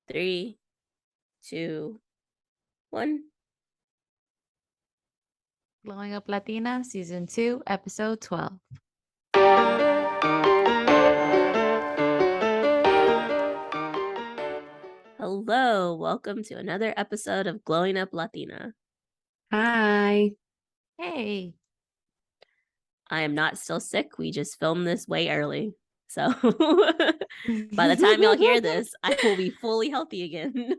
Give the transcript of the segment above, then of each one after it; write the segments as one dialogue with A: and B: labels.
A: 3, 2, 1.
B: Glowing Up Latina, Season 2, Episode 12.
A: Hello, welcome to another episode of Glowing Up Latina.
C: Hi.
B: Hey.
A: I am not still sick. We just filmed this way early. So by the time y'all hear this, I will be fully healthy again.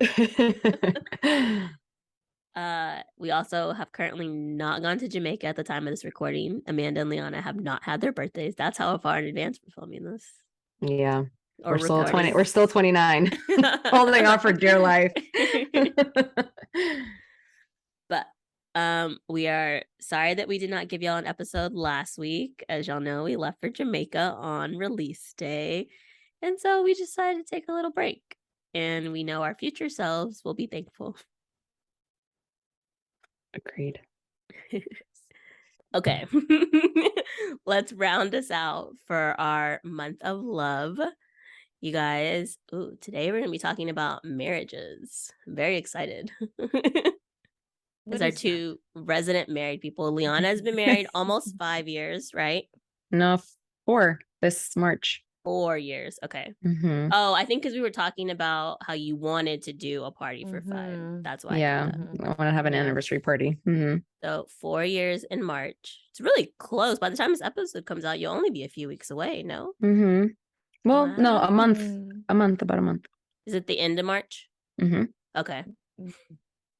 A: We also have currently not gone to Jamaica at the time of this recording. Amanda and Lyana have not had their birthdays. That's how far in advance we're filming this.
C: Yeah.
A: Or
C: we're still
A: recording.
C: 20. We're still 29. Holding on for dear life.
A: But we are sorry that we did not give y'all an episode last week. As y'all know, we left for Jamaica on release day. And so we decided to take a little break. And we know our future selves will be thankful.
C: Agreed.
A: Okay. Let's round us out for our month of love. You guys, today we're going to be talking about marriages. I'm very excited. As our two resident married people. Lyana has been married almost 5 years, right?
C: No, 4 this March.
A: 4 years. Okay.
C: Mm-hmm.
A: Oh, I think because we were talking about how you wanted to do a party for 5. That's why.
C: Yeah. I want to have an anniversary party. Mm-hmm.
A: So 4 years in March. It's really close. By the time this episode comes out, you'll only be a few weeks away, no?
C: Mm-hmm. Well, no,
A: Wow.
C: about a month.
A: Is it the end of March?
C: Mm-hmm.
A: Okay.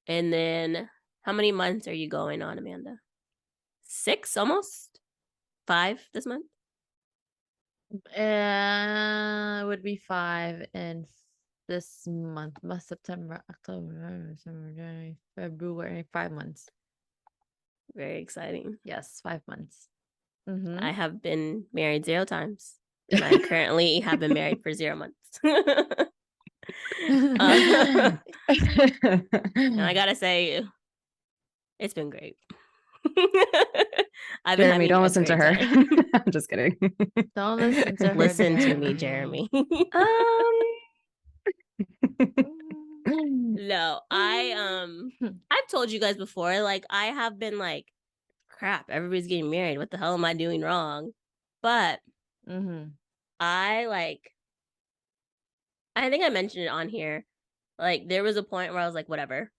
A: And then how many months are you going on, Amanda? 6 almost? 5 this month?
B: It would be 5 in this month. September, October, November, December, January, February. 5 months.
A: Very exciting.
B: Yes, 5 months.
A: I have been married 0 times. And I currently have been married for 0 months. And I gotta say, it's been great.
C: Jeremy, don't listen to her. I'm just kidding.
B: Don't listen to her.
A: Listen to me, Jeremy. No, I've told you guys before, like, I have been like, crap, everybody's getting married. What the hell am I doing wrong? But I think I mentioned it on here. Like, there was a point where I was like, whatever,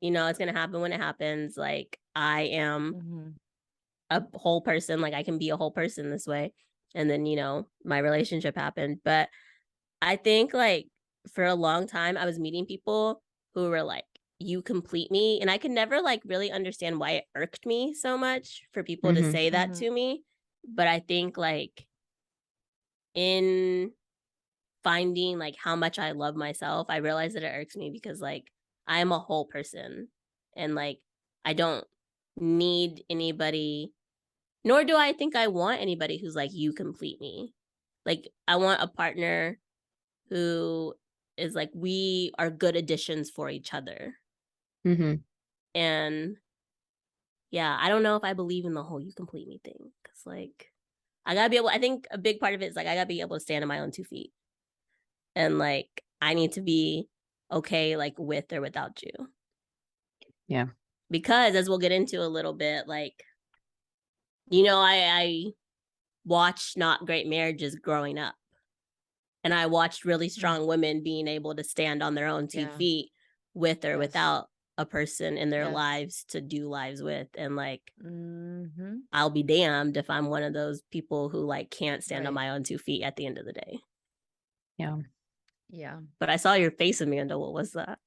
A: it's gonna happen when it happens. Like, I am a whole person. Like, I can be a whole person this way. And then, my relationship happened. But I think, like, for a long time, I was meeting people who were like, you complete me. And I could never, like, really understand why it irked me so much for people to say that to me. But I think, like, in finding, like, how much I love myself, I realized that it irks me because, like, I am a whole person. And, like, I don't need anybody, nor do I think I want anybody who's like, you complete me. Like, I want a partner who is like, we are good additions for each other. And yeah, I don't know if I believe in the whole you complete me thing. Because, like, I think a big part of it is, like, I gotta be able to stand on my own 2 feet. And, like, I need to be okay, like, with or without you.
C: Yeah.
A: Because, as we'll get into a little bit, like, I watched not great marriages growing up. And I watched really strong women being able to stand on their own 2 feet with or without a person in their lives to do lives with. And, like, I'll be damned if I'm one of those people who, like, can't stand on my own 2 feet at the end of the day.
C: Yeah.
B: Yeah.
A: But I saw your face, Amanda. What was that?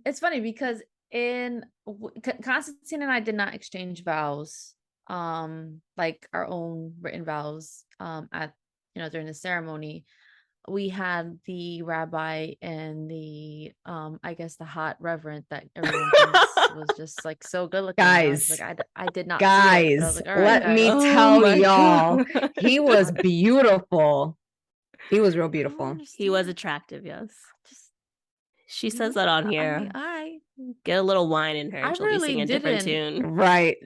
B: It's funny because Constantine and I did not exchange vows, like our own written vows, at during the ceremony. We had the rabbi and the I guess the hot reverend that everyone thinks was just like so good looking.
C: Guys,
B: I did not
C: guys,
B: see it, I was like, all right,
C: let
B: guys.
C: me tell y'all, he was beautiful. He was real beautiful.
A: He was attractive, yes. She says that on here.
B: I
A: get a little wine in her and she'll
B: really
A: be singing a different tune.
C: Right.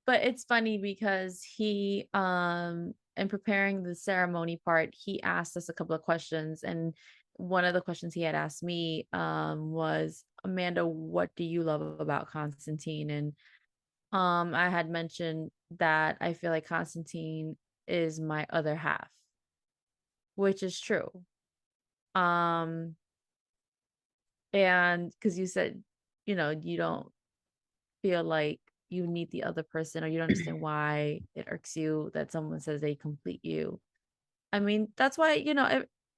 B: But it's funny because he in preparing the ceremony part, he asked us a couple of questions, and one of the questions he had asked me was, Amanda, what do you love about Constantine? And I had mentioned that I feel like Constantine is my other half, which is true. Um and because you said, you don't feel like you need the other person, or you don't understand why it irks you that someone says they complete you. I mean, that's why,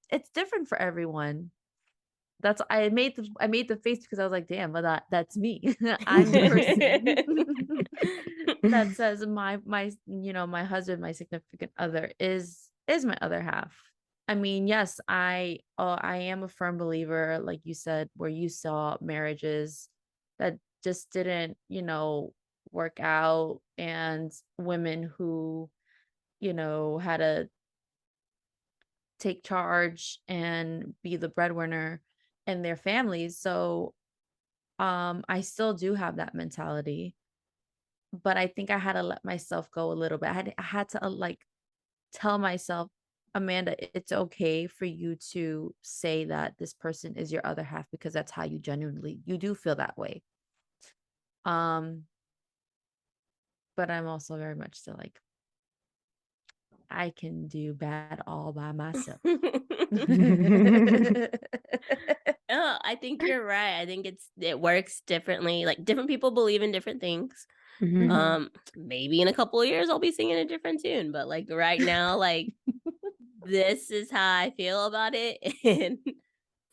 B: it's different for everyone. That's I made the face because I was like, damn, but that's me. I'm the person that says my husband, my significant other is my other half. I mean, yes, I am a firm believer, like you said, where you saw marriages that just didn't, work out, and women who, had to take charge and be the breadwinner in their families. So I still do have that mentality, but I think I had to let myself go a little bit. I had to like tell myself, Amanda, it's okay for you to say that this person is your other half, because that's how you do feel that way. Um, but I'm also very much still like, I can do bad all by myself.
A: Oh, I think you're right. I think it works differently. Like different people believe in different things.
C: Mhm.
A: Maybe in a couple of years I'll be singing a different tune, but like right now, like this is how I feel about it. And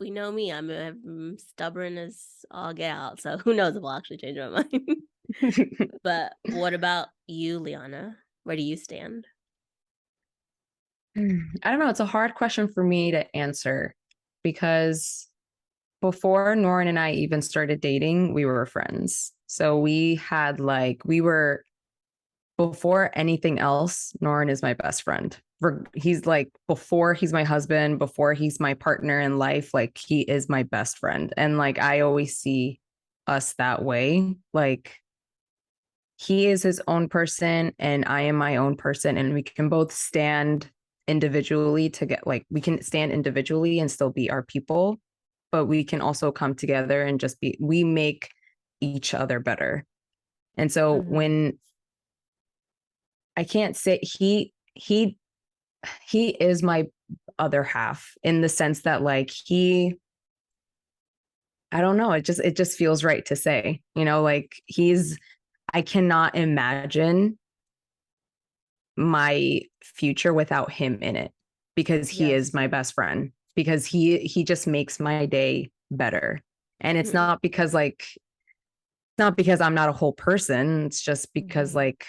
A: we know me, I'm stubborn as all get out. So who knows if I'll actually change my mind. But what about you, Liana? Where do you stand?
C: I don't know. It's a hard question for me to answer because before Norrin and I even started dating, we were friends. So we were, before anything else, Norrin is my best friend. He's like, before he's my husband, before he's my partner in life, like he is my best friend. And like, I always see us that way. Like, he is his own person and I am my own person. And we can both stand individually to get like, we can stand individually and still be our people, but we can also come together and just we make each other better. And so when I can't say he is my other half in the sense that like I don't know, it just feels right to say, like I cannot imagine my future without him in it because he is
B: Yes.
C: my best friend, because he just makes my day better. And it's
A: Mhm.
C: not because I'm not a whole person, it's just because like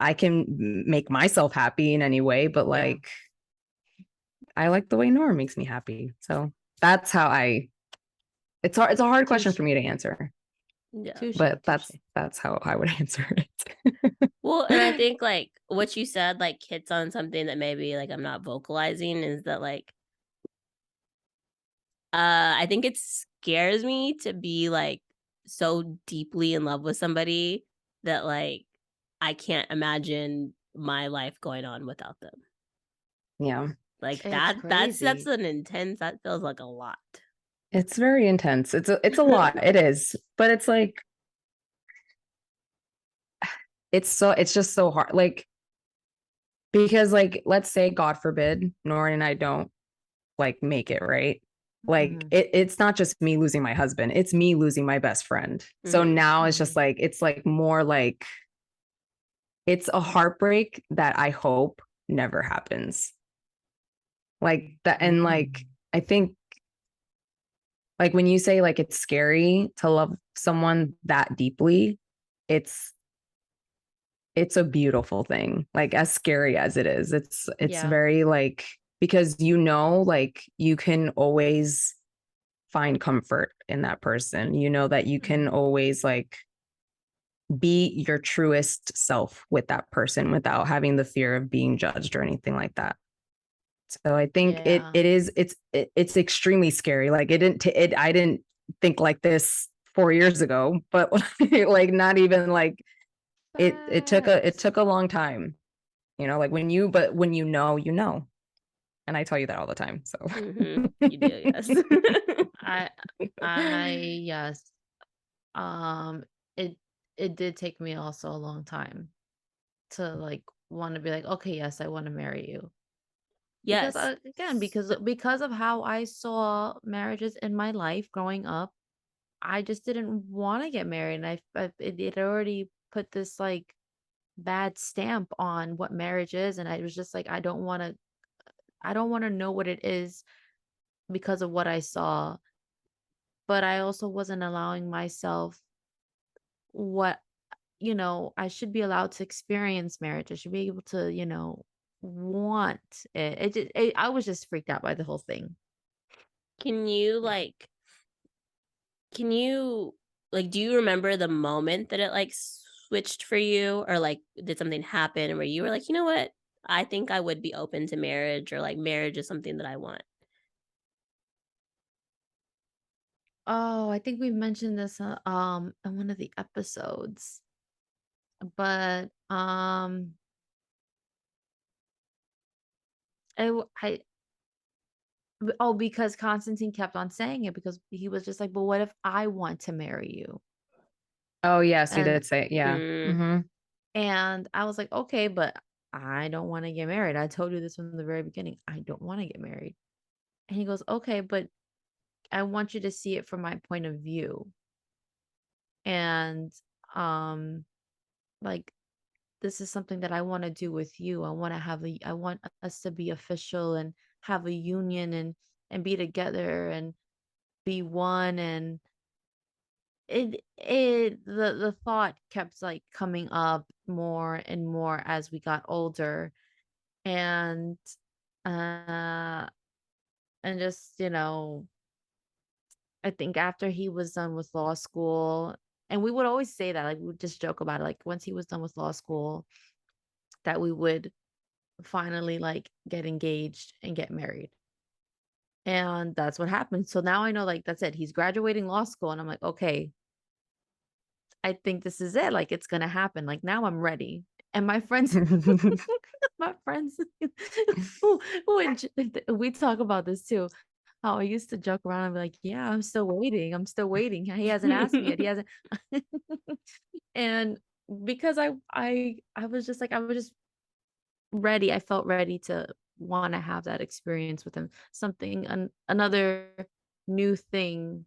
C: I can make myself happy in any way, but
B: Yeah.
C: like I like the way Nora makes me happy. So that's how it's a hard question for me to answer,
A: Yeah.
B: Touche,
C: but
B: touche.
C: that's how I would answer it.
A: Well, and I think like what you said like hits on something that maybe like I'm not vocalizing is that like I think it scares me to be like so deeply in love with somebody that like I can't imagine my life going on without them.
C: Yeah.
A: Like
B: It's
A: that's
B: crazy.
A: an intense, that feels like a lot.
C: It's very intense. It's a lot. It is. But it's like it's just so hard. Like, because like let's say God forbid Norrin and I don't like make it, right? Like it's not just me losing my husband, it's me losing my best friend. So
A: Mhm.
C: now it's just like it's like more like it's a heartbreak that I hope never happens. Like that. And like I think like when you say like it's scary to love someone that deeply, it's it's a beautiful thing. Like as scary as it is, it's
B: Yeah.
C: very like, because like you can always find comfort in that person. You know that you can always like be your truest self with that person without having the fear of being judged or anything like that. So I think
B: Yeah.
C: it's extremely scary. Like I didn't think like this 4 years ago, but like not even like it took a long time, you know, like when you know, you know. And I tell you that all the time. So
A: You do, yes.
B: I yes. Um, it it did take me also a long time to like want to be like, okay, yes, I want to marry you. Because
A: Yes.
B: again, because of how I saw marriages in my life growing up, I just didn't want to get married, and it already put this like bad stamp on what marriage is, and I was just like, I don't want to know what it is because of what I saw, but I also wasn't allowing myself what, I should be allowed to experience marriage. I should be able to, want it. I was just freaked out by the whole thing.
A: Can you do you remember the moment that it like switched for you, or like did something happen where you were like, "You know what? I think I would be open to marriage," or like marriage is something that I want.
B: Oh, I think we mentioned this in one of the episodes. But oh, because Constantine kept on saying it, because he was just like, "But what if I want to marry you?"
C: oh yes, you
B: And
C: did say it. Yeah.
A: Mm.
C: Mm-hmm.
B: and I was like, "Okay, but I don't want to get married. I told you this from the very beginning. I don't want to get married." And he goes, "Okay, but I want you to see it from my point of view." And um like, this is something that I want to do with you. I want us to be official and have a union and be together and be one. And the thought kept like coming up more and more as we got older. And uh and just, I think after he was done with law school, and we would always say that, like, we would just joke about it, like once he was done with law school, that we would finally like get engaged and get married. And that's what happened. So now I know, like, that's it. He's graduating law school, and I'm like, okay, I think this is it. Like, it's gonna happen. Like, now I'm ready. And my friends, my friends, we talk about this too. How I used to joke around and be like, "Yeah, I'm still waiting. I'm still waiting. He hasn't asked me yet. He hasn't." And because I was just like, I was just ready. I felt ready to want to have that experience with him. Another new thing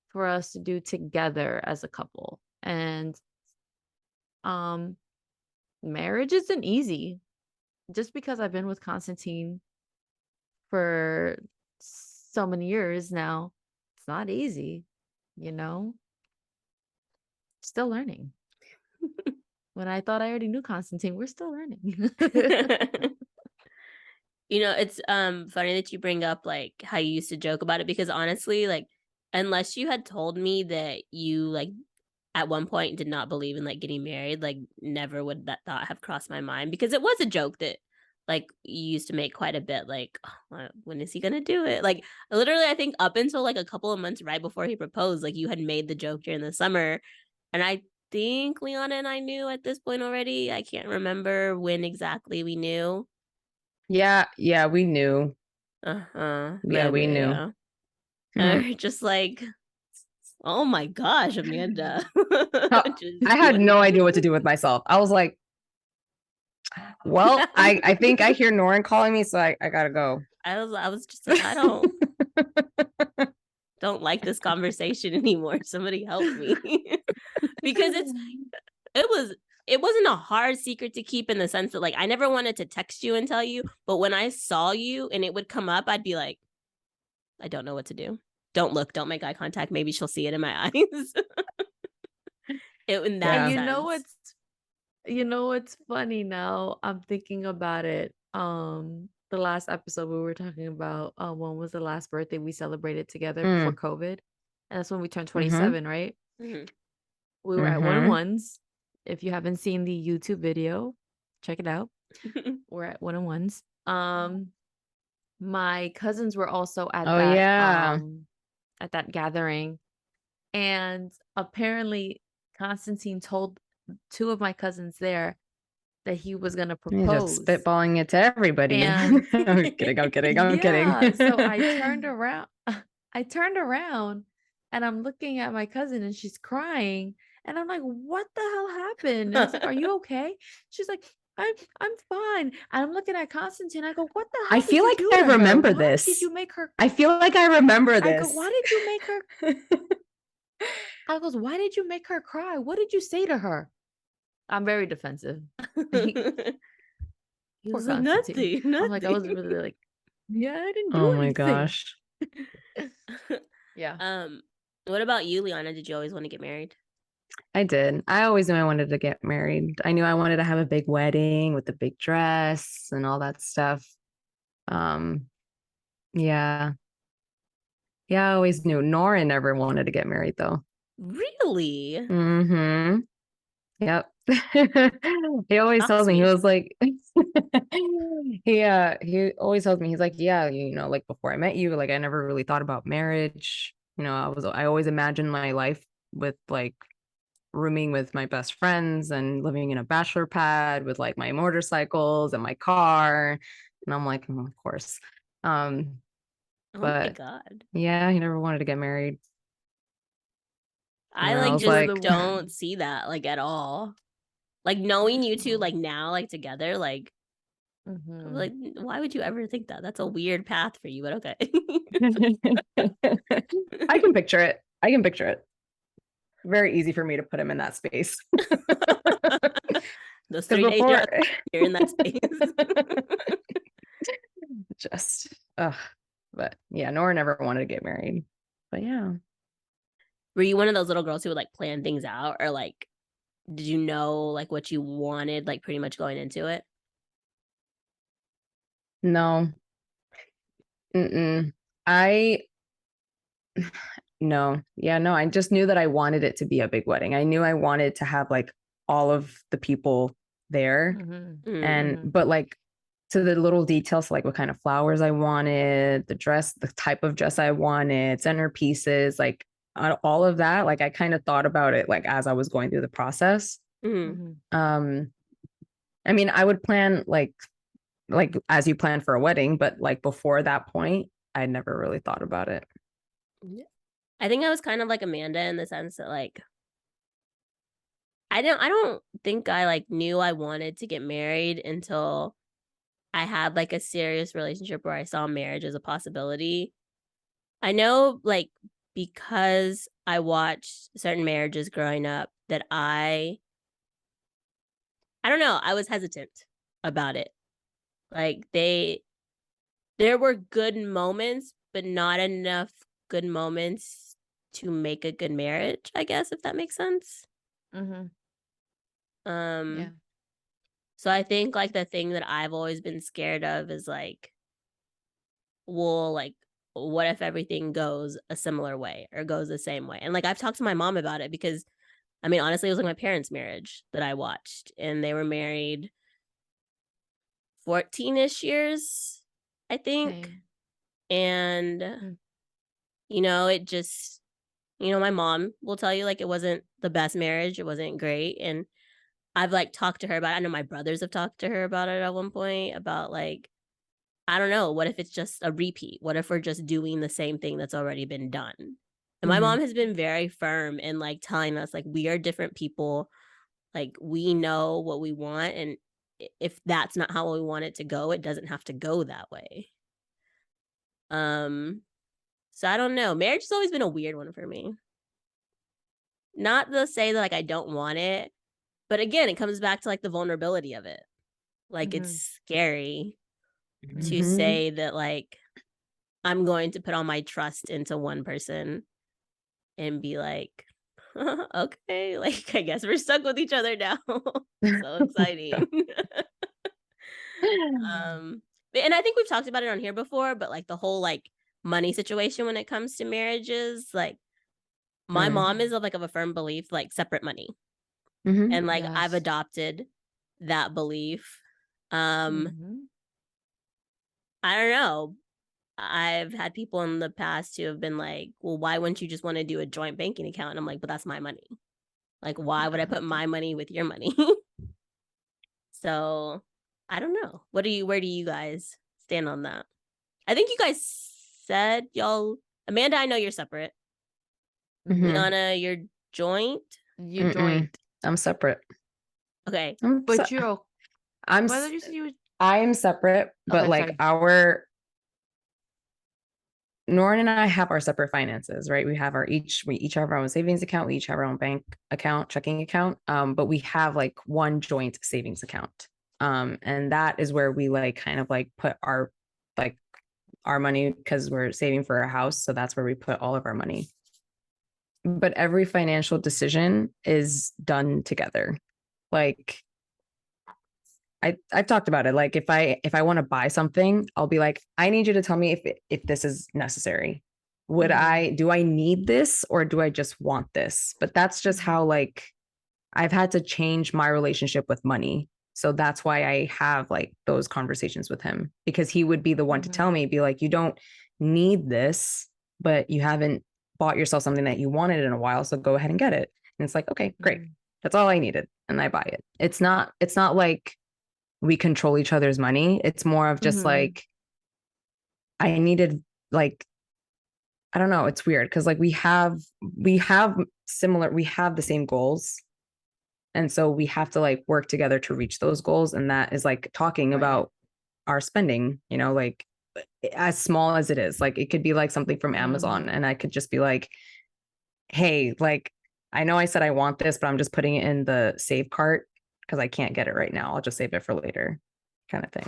B: for us to do together as a couple. And um marriage isn't easy. Just because I've been with Constantine for so many years now, it's not easy, you know? Still learning. When I thought I already knew Constantine, we're still learning.
A: It's funny that you bring up like how you used to joke about it, because honestly, like, unless you had told me that you like at one point did not believe in like getting married, like never would that thought have crossed my mind, because it was a joke that like you used to make quite a bit, like, "Oh, when is he gonna do it?" Like, literally, I think up until like a couple of months right before he proposed, like you had made the joke during the summer, and I think Liana and I knew at this point already. I can't remember when exactly we knew.
C: Yeah, we knew. Yeah,
A: But
C: we knew.
A: yeah.
C: Mhm.
A: We're just like, "Oh my gosh, Amanda."
C: Uh, I
A: Just
C: had
A: what
C: no idea what to do with myself. I was like, well, I think I hear Norin calling me, so I gotta go.
A: I was just like, "I don't like this conversation anymore. Somebody help me." Because it was it wasn't a hard secret to keep, in the sense that like I never wanted to text you and tell you, but when I saw you and it would come up, I'd be like, "I don't know what to do. Don't look, don't make eye contact. Maybe she'll see it in my eyes." In that
B: And
C: Yeah.
A: sense.
B: what's funny now? I'm thinking about it. The last episode we were talking about, when was the last birthday we celebrated together before
C: Mm.
B: COVID? And that's when we turned
C: Mm-hmm.
B: 27, right?
A: Mhm.
B: We were at One and
C: Mm-hmm.
B: Ones. If you haven't seen the YouTube video, check it out. We're at One and Ones. My cousins were also
C: Oh yeah.
B: at that gathering, and apparently Constantine told two of my cousins there that he was gonna
C: You're just
B: propose.
C: spitballing it to everybody.
B: And
C: I'm kidding. I'm kidding. I'm kidding.
B: yeah, so I turned around. I turned around and I'm looking at my cousin and she's crying. And I'm like, what the hell happened? And I was like, are you okay? She's like, I'm fine. And I'm looking at Constantine. I go, what the hell
C: I
B: did
C: feel
B: you
C: like
B: do
C: I
B: to her?
C: remember
B: Why did
C: this.
B: you make her?
C: I feel like I remember
B: I
C: this.
B: go, why did you make her? I goes, why did you make her cry? What did you say to her? I'm very defensive.
A: He
B: Poor
A: was like,
B: Constantine.
A: nothing.
B: I'm like, I was really like, yeah, I didn't do
C: Oh my
B: anything.
C: gosh.
B: Yeah.
A: What about you, Lyana? Did you always want to get married?
C: I did. I always knew I wanted to get married. I knew I wanted to have a big wedding with a big dress and all that stuff. Um, yeah. Yeah, I always knew. Nora never wanted to get married though.
A: Really?
C: Mm-hmm. Yep. He always tells
A: Shocks
C: me, he
A: me.
C: was like, he always tells me, he's like, yeah, like before I met you, like I never really thought about marriage. I always imagined my life with like rooming with my best friends and living in a bachelor pad with like my motorcycles and my car. And I'm like, of course.
A: Oh my
C: But
A: God.
C: yeah, he never wanted to get married.
A: I
C: And I
A: like
C: was
A: just
C: like,
A: don't see that like at all. Like knowing you two like now like together, like I'm like, why would you ever think that? That's a weird path for you, but okay.
C: I can picture it. I can picture it. Very easy for me to put him in that space.
A: Those
C: Because
A: 3 days
C: before
A: you're in that space.
C: just but yeah, Nora never wanted to get married. But yeah.
A: Were you one of those little girls who would like plan things out, or like did you know like what you wanted like pretty much going into it?
C: No. I no. Yeah, no. I just knew that I wanted it to be a big wedding. I knew I wanted to have like all of the people there. But like to the little details, like what kind of flowers I wanted, the dress, the type of dress I wanted, centerpieces, like all of that. Like I kind of thought about it like as I was going through the process. I mean, I would plan like as you plan for a wedding, but like before that point, I never really thought about it.
A: I think I was kind of like Amanda in the sense that like I don't think I like knew I wanted to get married until I had like a serious relationship where I saw marriage as a possibility. I know like because I watched certain marriages growing up that I don't know, I was hesitant about it. Like there were good moments, but not enough good moments to make a good marriage, I guess, if that makes sense.
B: Yeah.
A: So I think like the thing that I've always been scared of is like, well, like what if everything goes a similar way or goes the same way? And like I've talked to my mom about it because I mean, honestly, it was like my parents' marriage that I watched, and they were married 14-ish years, I think.
B: Same.
A: And it just, my mom will tell you like it wasn't the best marriage, it wasn't great. And I've like talked to her about it. I know my brothers have talked to her about it at one point about like, I don't know, what if it's just a repeat? What if we're just doing the same thing that's already been done? And my mom has been very firm in like telling us like we are different people. Like we know what we want, and if that's not how we want it to go, it doesn't have to go that way. So I don't know. Marriage has always been a weird one for me. Not to say that like I don't want it, but again, it comes back to like the vulnerability of it. Like it's scary to say that like I'm going to put all my trust into one person and be like, okay, like I guess we're stuck with each other now. So exciting. And I think we've talked about it on here before, but like the whole like money situation when it comes to marriages, like my mom is of a firm belief like separate money. And like I've adopted that belief. I don't know. I've had people in the past who have been like, well, why wouldn't you just want to do a joint banking account? And I'm like, but that's my money. Like, why would I put my money with your money? So I don't know. Where do you guys stand on that? I think you guys said y'all, Amanda, I know you're separate.
B: Mm-hmm.
A: Lyana, you're joint.
B: You joint.
C: I'm separate.
A: Okay.
B: But you're
C: I'm
B: whether you said you were
C: I'm separate, but
B: Okay,
C: like
B: sorry.
C: Norn and I have our separate finances, right? We each have our own savings account. We each have our own bank account, checking account. But we have like one joint savings account. And that is where we like kind of like put our money because we're saving for a house. So that's where we put all of our money. But every financial decision is done together. Like I've talked about it. Like if I want to buy something, I'll be like, I need you to tell me if this is necessary. Do I need this or do I just want this? But that's just how like I've had to change my relationship with money. So that's why I have like those conversations with him, because he would be the one to tell me, be like, you don't need this, but you haven't bought yourself something that you wanted in a while. So go ahead and get it. And it's like, okay, great. That's all I needed. And I buy it. It's not like we control each other's money. It's more of just like, I needed like, I don't know. It's weird because like we have the same goals. And so we have to like work together to reach those goals. And that is like talking about our spending, like as small as it is, like it could be like something from Amazon. And I could just be like, hey, like, I know I said I want this, but I'm just putting it in the save cart because I can't get it right now. I'll just save it for later, kind of thing.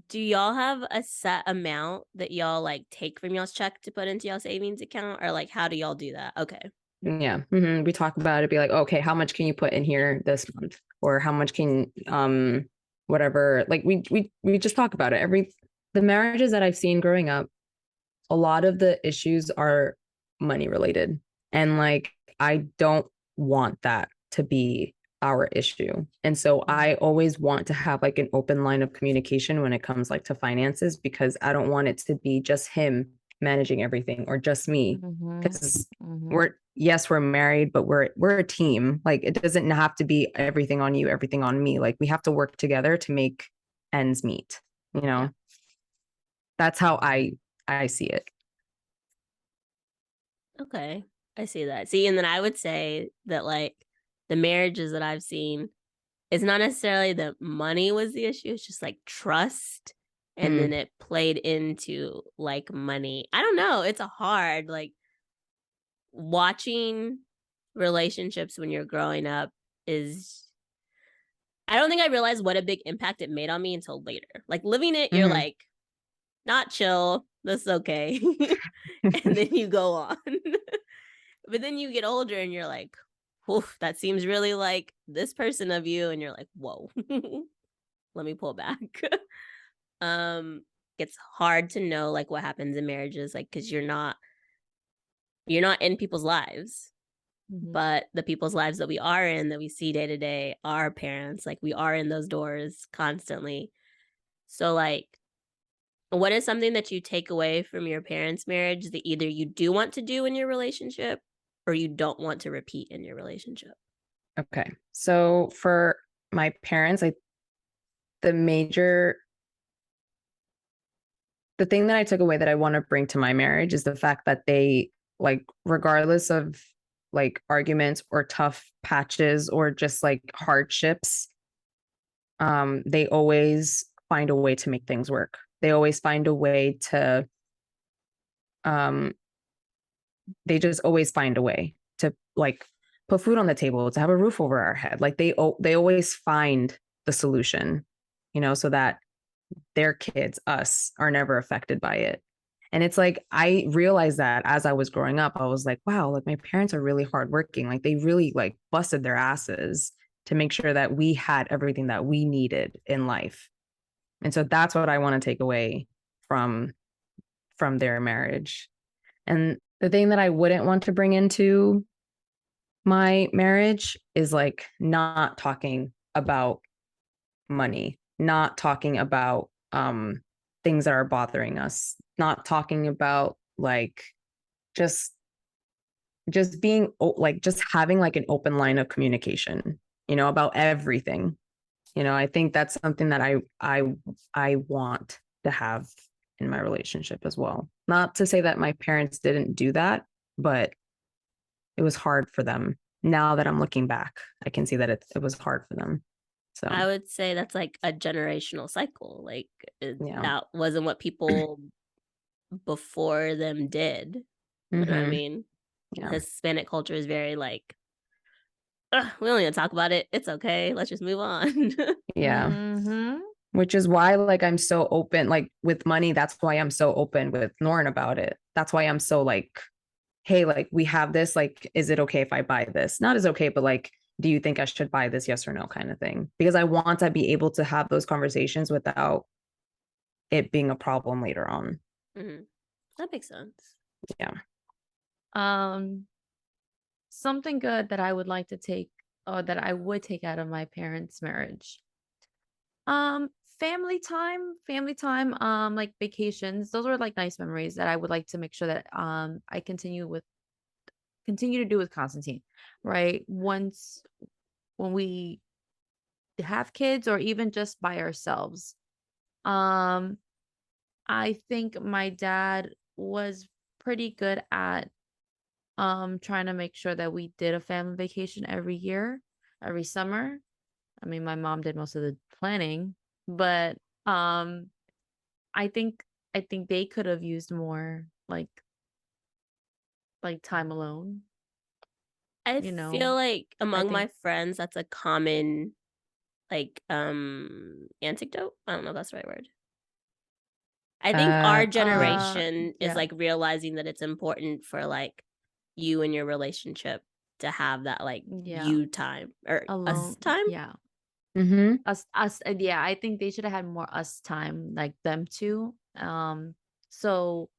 A: Do y'all have a set amount that y'all like take from y'all's check to put into y'all savings account, or like how do y'all do that? Okay.
C: Yeah. We talk about it, be like, okay, how much can you put in here this month? Or how much can whatever. Like we just talk about it. The marriages that I've seen growing up, a lot of the issues are money related. And like I don't want that to be our issue. And so I always want to have like an open line of communication when it comes like to finances, because I don't want it to be just him managing everything or just me. Because we're married, but we're a team. Like it doesn't have to be everything on you, everything on me. Like we have to work together to make ends meet,
B: Yeah.
C: That's how I see it.
A: Okay. I see that. See, and then I would say that like the marriages that I've seen, it's not necessarily that money was the issue. It's just like trust. And then it played into like money. I don't know. It's a hard, like watching relationships when you're growing up is, I don't think I realized what a big impact it made on me until later. Like living it, you're like, not chill. That's okay. And then you go on. But then you get older and you're like, oof, that seems really like this person of you. And you're like, whoa, let me pull back. It's hard to know like what happens in marriages, like, cause you're not in people's lives, but the people's lives that we are in, that we see day to day, are parents. Like we are in those doors constantly. So like, what is something that you take away from your parents' marriage that either you do want to do in your relationship or you don't want to repeat in your relationship?
C: Okay. So for my parents, the thing that I took away that I want to bring to my marriage is the fact that they, like, regardless of like arguments or tough patches or just like hardships, they always find a way to make things work. They always find a way to, they just always find a way to like put food on the table, to have a roof over our head. Like they always find the solution, so that their kids, us, are never affected by it. And it's like, I realized that as I was growing up, I was like, wow, like my parents are really hardworking. Like they really like busted their asses to make sure that we had everything that we needed in life. And so that's what I want to take away from their marriage. And the thing that I wouldn't want to bring into my marriage is like not talking about money, not talking about things that are bothering us, not talking about like just just being like just having like an open line of communication, about everything. I think that's something that I want to have in my relationship as well. Not to say that my parents didn't do that, but it was hard for them. Now that I'm looking back, I can see that it was hard for them. So
A: I would say that's like a generational cycle. Like
C: yeah.
A: that wasn't what people before them did. You know what I mean?
C: Yeah.
A: Hispanic culture is very like, we don't need to talk about it. It's okay. Let's just move on.
C: Yeah. Which is why like I'm so open, like with money, that's why I'm so open with Norn about it. That's why I'm so like, hey, like we have this, like, is it okay if I buy this? Not as okay, but like, do you think I should buy this? Yes or no kind of thing. Because I want to be able to have those conversations without it being a problem later on.
A: That makes sense.
C: Yeah.
B: Something good that I would like to take, or that I would take out of my parents' marriage. Family time, like vacations. Those were like nice memories that I would like to make sure that I continue to do with Constantine, right? Once when we have kids or even just by ourselves. I think my dad was pretty good at trying to make sure that we did a family vacation every year, every summer. I mean, my mom did most of the planning, but I think they could have used more like time alone,
A: I
B: you know.
A: feel like
B: I
A: among my
B: think
A: friends, that's a common like anecdote. I don't know if that's the right word. I think our generation is
B: yeah.
A: like realizing that it's important for like you and your relationship to have that like
B: Yeah.
A: you time or us
B: Alone.
A: time.
B: Yeah. Us yeah, I think they should have had more us time, like them two. So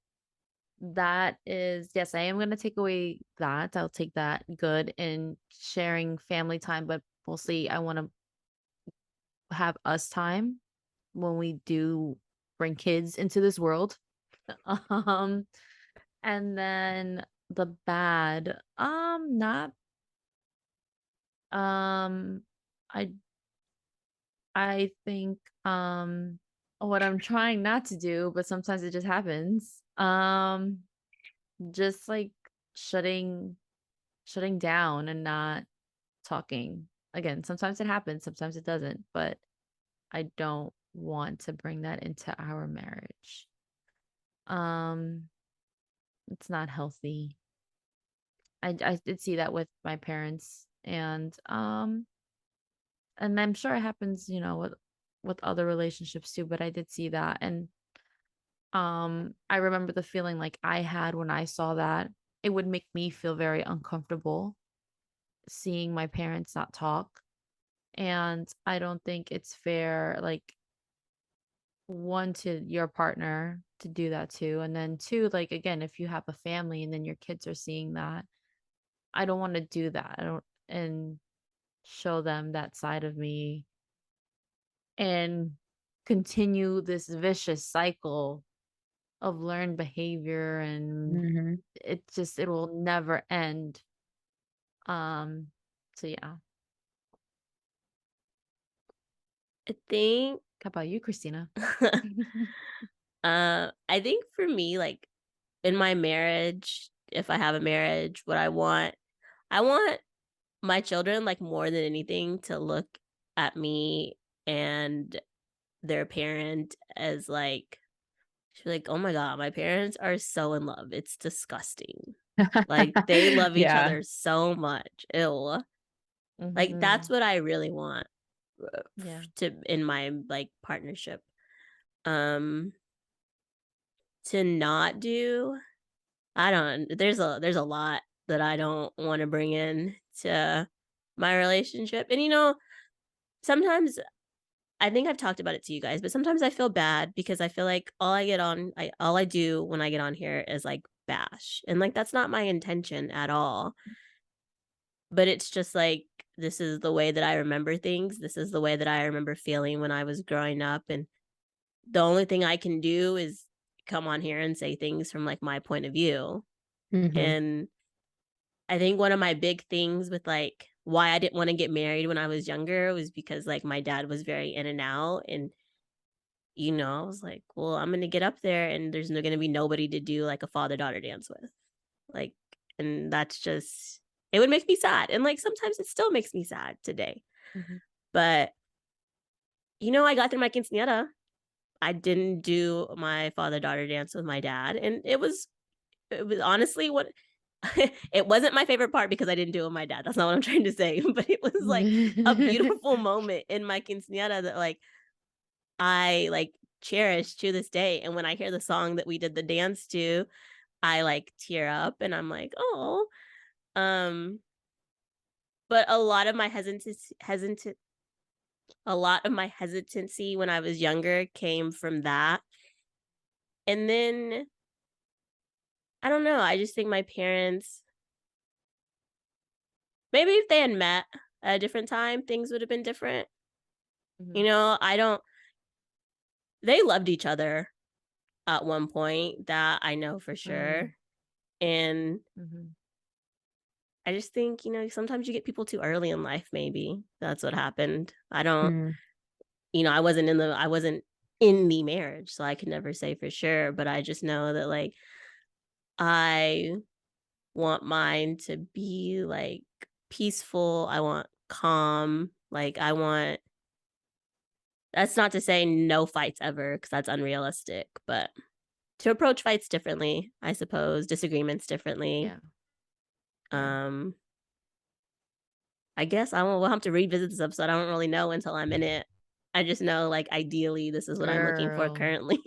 B: that is, yes, I am going to take away that. I'll take that good in sharing family time, but mostly I want to have us time when we do bring kids into this world. um and then the bad, not I think what I'm trying not to do, but sometimes it just happens. Just like shutting down and not talking. Again, sometimes it happens, sometimes it doesn't, but I don't want to bring that into our marriage. Um it's not healthy. I did see that with my parents, and I'm sure it happens, with other relationships too, but I did see that. And I remember the feeling like I had when I saw that. It would make me feel very uncomfortable seeing my parents not talk. And I don't think it's fair, like, one, to your partner to do that too. And then two, like, again, if you have a family and then your kids are seeing that, I don't want to do that. I don't, and show them that side of me and continue this vicious cycle of learned behavior, and it will never end. So yeah.
A: I think
B: How about you, Kristina?
A: I think for me, like in my marriage, if I have a marriage, what I want my children, like more than anything, to look at me and their parent as like, she's like, oh my God, my parents are so in love. It's disgusting. Like they love each
C: Yeah.
A: other so much. Ew. Like that's what I really want
B: Yeah.
A: to in my like partnership. To not do, I don't, there's a lot that I don't want to bring in to my relationship. And sometimes I think I've talked about it to you guys, but sometimes I feel bad because I feel like all I do when I get on here is like bash. And like that's not my intention at all. But it's just like this is the way that I remember things. This is the way that I remember feeling when I was growing up, and the only thing I can do is come on here and say things from like my point of view. And I think one of my big things with like why I didn't want to get married when I was younger was because like my dad was very in and out, and I was like, well, I'm gonna get up there and there's gonna be nobody to do like a father-daughter dance with. Like, and that's just, it would make me sad. And like sometimes it still makes me sad today.
B: Mhm.
A: But I got through my quinceañera. I didn't do my father-daughter dance with my dad. And it was honestly what it wasn't my favorite part because I didn't do it with my dad. That's not what I'm trying to say. But it was like a beautiful moment in my quinceañera that like I like cherish to this day. And when I hear the song that we did the dance to, I like tear up and I'm like, oh. Um, but a lot of my hesitancy when I was younger came from that. And then I don't know, I just think my parents, maybe if they had met at a different time, things would have been different.
B: Mhm.
A: I don't they loved each other at one point, that I know for
B: Mm.
A: sure. And
B: Mhm.
A: I just think, sometimes you get people too early in life, maybe. That's what happened. I don't,
C: Mm.
A: I wasn't in the marriage, so I can never say for sure, but I just know that like I want mine to be like peaceful. I want calm. Like I want that's not to say no fights ever because that's unrealistic, but to approach fights differently, I suppose, disagreements differently.
B: Yeah. Yeah.
A: Um I guess we'll have to revisit this episode. I don't really know until I'm in it. I just know like ideally this is what I'm looking for
B: Girl,
A: currently.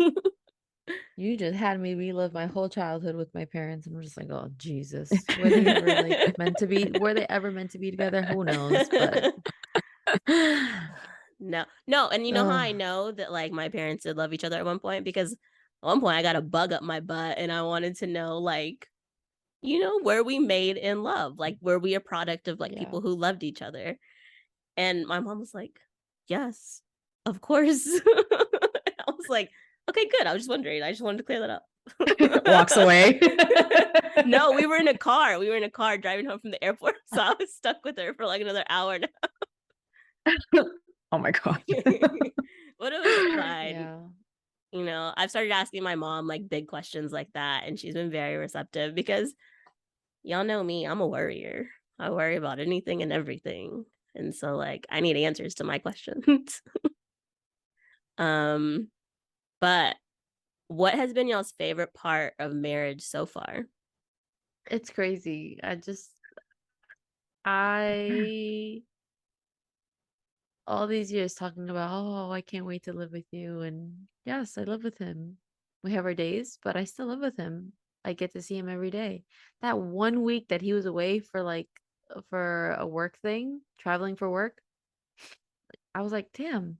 B: you just had me relive my whole childhood with my parents, and I'm just like, oh Jesus, were they ever like meant to be? Were they ever meant to be together? Who knows? But
A: No. No, and you know how
B: oh
A: I know that like my parents did love each other at one point? Because at one point I got a bug up my butt and I wanted to know like, were we made in love? Like were we a product of like
B: yeah.
A: people who loved each other? And my mom was like, "Yes, of course." I was like, "Okay, good. I was just wondering. I just wanted to clear that up."
C: Walks away.
A: No, we were in a car. We were in a car driving home from the airport, so I was stuck with her for like another hour and
C: Oh my God.
A: but it was fine.
B: Yeah.
A: I've started asking my mom like big questions like that, and she's been very receptive because y'all know me, I'm a worrier. I worry about anything and everything. And so like I need answers to my questions. um, but what has been y'all's favorite part of marriage so far?
B: It's crazy. I all these years talking about, oh, I can't wait to live with you. And yes, I live with him. We have our days, but I still live with him. I get to see him every day. That 1 week that he was away for for a work thing, traveling for work, I was like, damn,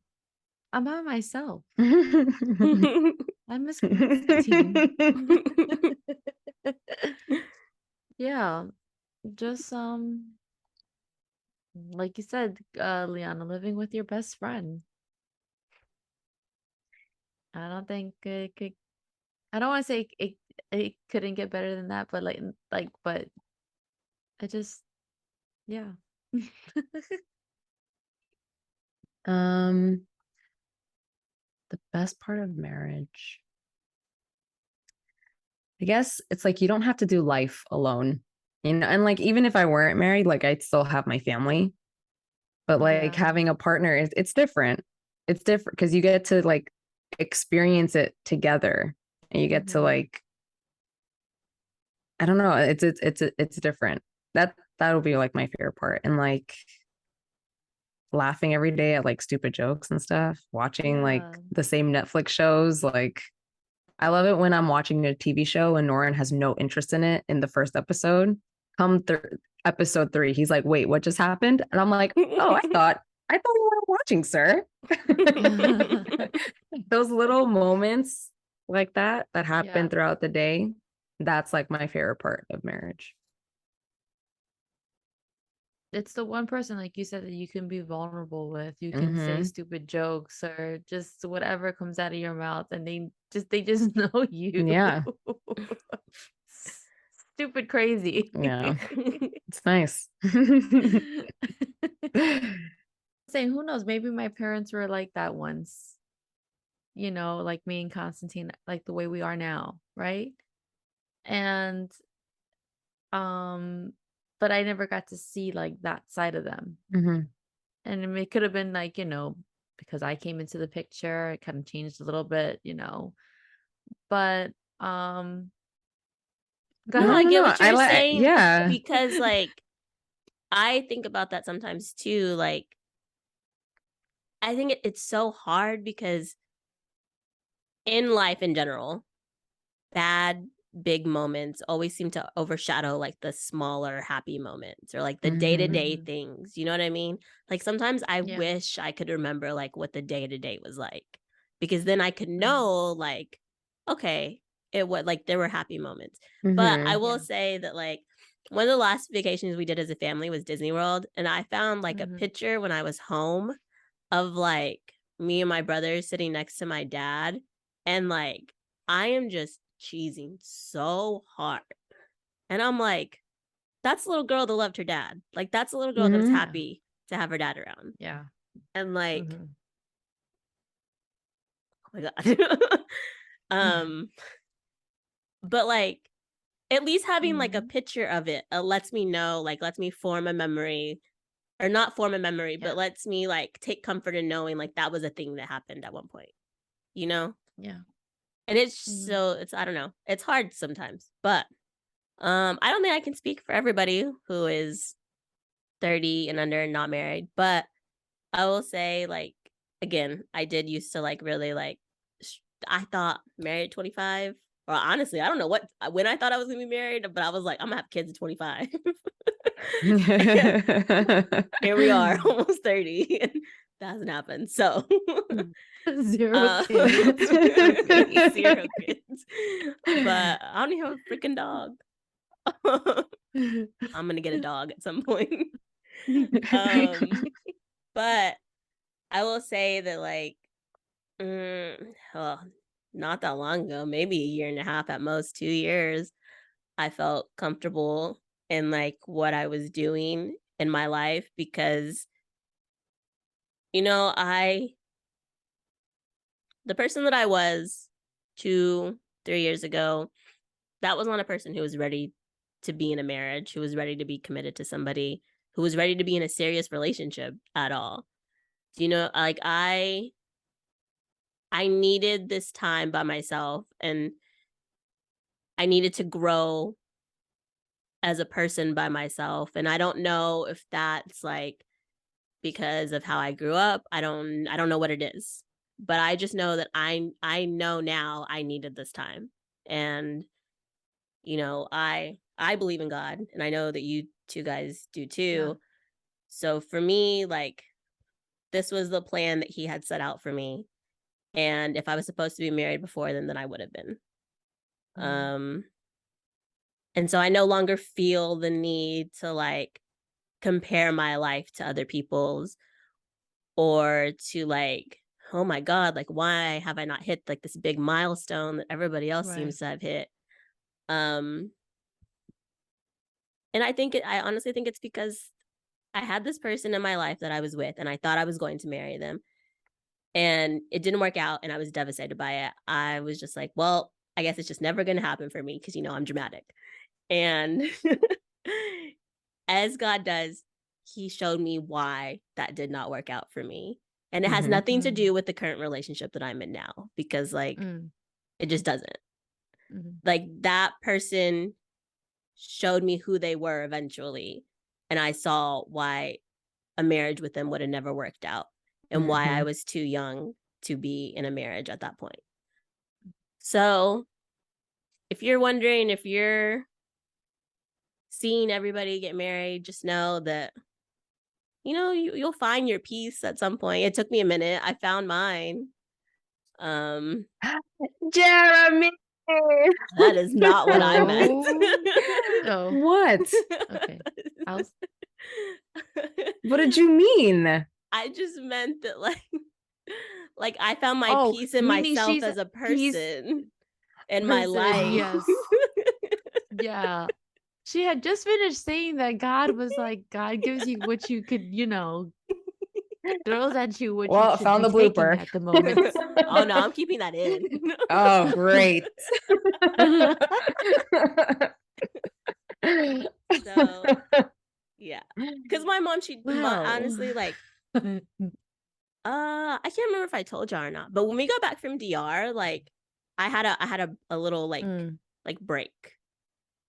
B: I'm by myself. I miss Constantine. Yeah, just like you said, Liana, living with your best friend. I don't think it could. I don't want to say it couldn't get better than that, but but I just yeah.
C: um, the best part of marriage, I guess it's like you don't have to do life alone. And like even if I weren't married, like I'd still have my family. But like
B: Yeah.
C: having a partner is it's different. It's different because you get to like experience it together and you get to
B: Hmm.
C: like I don't know, it's different. That'll be like my favorite part. And like laughing every day at like stupid jokes and stuff, watching like
B: Yeah.
C: the same Netflix shows. Like I love it when I'm watching a TV show and Noran has no interest in it in the first episode. Come episode 3, he's like, "Wait, what just happened?" And I'm like, "Oh, I thought you were watching, sir." Those little moments like that
B: Yeah.
C: happen throughout the day. That's like my favorite part of marriage.
B: It's the one person, like you said, that you can be vulnerable with. You can say
C: Hmm.
B: stupid jokes or just whatever comes out of your mouth, and they just know you.
C: Yeah.
B: stupid crazy.
C: Yeah. It's nice.
B: Saying, who knows? Maybe my parents were like that once, like me and Constantine, like the way we are now, right? And but I never got to see like that side of them.
C: Mm-hmm.
B: And it could have been like, because I came into the picture, it kind of changed a little bit, but go
A: No,
B: ahead.
A: I get what you're
C: like,
A: saying.
C: yeah.
A: Because like I think about that sometimes too. Like I think it's so hard because in life in general, bad big moments always seem to overshadow like the smaller happy moments or like the day-to-day
B: Mhm.
A: things. You know what I mean? Like sometimes I
B: Yeah.
A: wish I could remember like what the day-to-day was like, because then I could
B: Mhm.
A: know like, okay, it was like there were happy moments. But I will
B: Yeah.
A: say that like one of the last vacations we did as a family was Disney World, and I found like a
B: Mhm.
A: picture when I was home of like me and my brother sitting next to my dad, and like I am just cheesing so hard. And I'm like, that's a little girl that loved her dad. Like that's a little girl that was
C: Mhm.
A: happy to have her dad around.
B: Yeah.
A: And like,
B: Mhm.
A: oh my God. But like at least having like a
B: Mhm.
A: picture of it lets me know, like lets me form a memory, or not form a memory, but
B: Yeah.
A: lets me like take comfort in knowing like that was a thing that happened at one point, you know?
B: Yeah.
A: And it's
B: Mhm.
A: so it's I don't know. It's hard sometimes. But I don't think I can speak for everybody who is 30 and under and not married, but I will say like again, I did used to like really like I thought married at 25. Or honestly, I don't know when I thought I was going to be married, but I was like I'm going to have kids at 25. Here we are, almost 30, and that hasn't happened. So,
B: 0 kids.
A: okay, 0 kids. But I don't even have a freaking dog. I'm gonna get a dog at some point. But I will say that like, oh, not that long ago, maybe a year and a half at most, 2 years, I felt comfortable in like what I was doing in my life because the person that I was 2, 3 years ago, that was not a person who was ready to be in a marriage, who was ready to be committed to somebody, who was ready to be in a serious relationship at all. Like I needed this time by myself, and I needed to grow as a person by myself. And I don't know if that's like because of how I grew up. I don't know what it is. But I just know that I know now I needed this time. And I believe in God, and I know that you two guys do
B: Yeah.
A: too. So for me, like this was the plan that he had set out for me. And if I was supposed to be married before then I would have been.
B: Mhm.
A: And so I no longer feel the need to like compare my life to other people's, or to like, oh my God, like why have I not hit like this big milestone that everybody else
B: Right.
A: seems to have hit? And I honestly think it's because I had this person in my life that I was with, and I thought I was going to marry them, and it didn't work out, and I was devastated by it. I was just like, well, I guess it's just never going to happen for me because I'm dramatic. And as God does, he showed me why that did not work out for me. And it has
C: Mhm.
A: nothing to do with the current relationship that I'm in now, because like
B: Mm.
A: it just doesn't.
B: Mhm.
A: Like that person showed me who they were eventually, and I saw why a marriage with them would have never worked out, and why I
C: Mhm.
A: was too young to be in a marriage at that point. So if you're wondering if you're seeing everybody get married, just know that you'll find your peace at some point. It took me a minute. I found mine.
C: Jeremy.
A: That is not what I meant.
B: Oh.
C: What?
B: Okay.
C: What did you mean?
A: I just meant that like I found my
B: Oh,
A: peace in
B: you mean
A: myself
B: she's
A: as a
B: peace
A: person in my
B: person?
A: life.
B: Yes. Yeah. She had just finished saying that God was like, God gives you what you could, throws at you what you
C: Well,
B: should
C: found
B: be
C: the
B: taking
C: blooper.
B: at the moment.
A: Oh no, I'm keeping that in.
C: Oh, great.
A: So yeah, because my mom,
B: Well,
A: honestly, like, I can't remember if I told y'all or not, but when we got back from DR, like, I had a little like break,